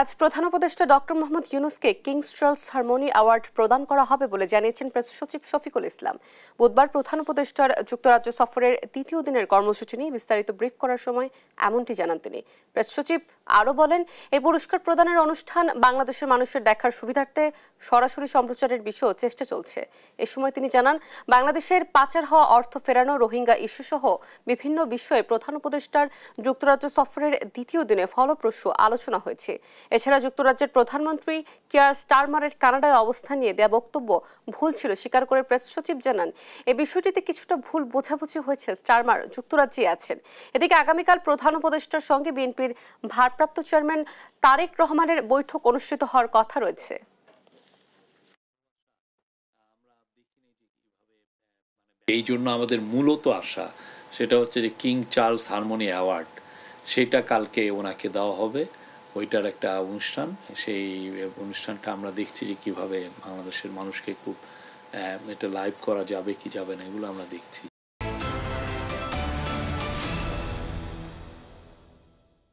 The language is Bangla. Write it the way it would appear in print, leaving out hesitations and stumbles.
আজ প্রধান উপদেষ্টা ডক্টর মোহাম্মদ ইউনূসকে কিংস চার্লস হারমোনি অ্যাওয়ার্ড প্রদান করা হবে বলে জানিয়েছেন প্রেস সচিব শফিকুল ইসলাম। বুধবার প্রধান উপদেষ্টার যুক্তরাজ্য সফরের দ্বিতীয় দিনের কর্মসূচি নিয়ে বিস্তারিত ব্রিফ করার সময় এমনটি জানান তিনি। প্রেস সচিব আরও বলেন, এই পুরস্কার প্রদানের অনুষ্ঠান বাংলাদেশের মানুষের দেখার সুবিধার্থে সরাসরি সম্প্রচারের বিষয়েও চেষ্টা চলছে। এ সময় তিনি জানান, বাংলাদেশের পাচার হওয়া অর্থ ফেরানো, রোহিঙ্গা ইস্যু সহ বিভিন্ন বিষয়ে প্রধান উপদেষ্টার যুক্তরাজ্য সফরের দ্বিতীয় দিনে ফলপ্রসূ আলোচনা হয়েছে। এছাড়া যুক্তরাজ্যের প্রধানমন্ত্রী কিয়ার স্টারমারের কানাডায় অবস্থান নিয়ে দেয়া বক্তব্য ভুল ছিল স্বীকার করে প্রেস সচিব জানান, এই বিষয়টিতে কিছুটা ভুল বোঝাবুঝি হয়েছে, স্টারমার যুক্তরাজ্যে আছেন। এদিকে আগামীকাল প্রধান উপদেষ্টার সঙ্গে বিএনপির ভারপ্রাপ্ত চেয়ারম্যান তারেক রহমানের বৈঠক অনুষ্ঠিত হওয়ার কথা রয়েছে। এই জন্য আমাদের মূলত আশা সেটা হচ্ছে যে কিং চার্লস হারমোনি অ্যাওয়ার্ড, সেটা কালকে ওনাকে দেওয়া হবে। ওইটার একটা অনুষ্ঠান, সেই অনুষ্ঠানটা আমরা দেখছি যে কিভাবে বাংলাদেশের মানুষকে খুব এটা লাইভ করা যাবে কি যাবে না, এগুলো আমরা দেখছি।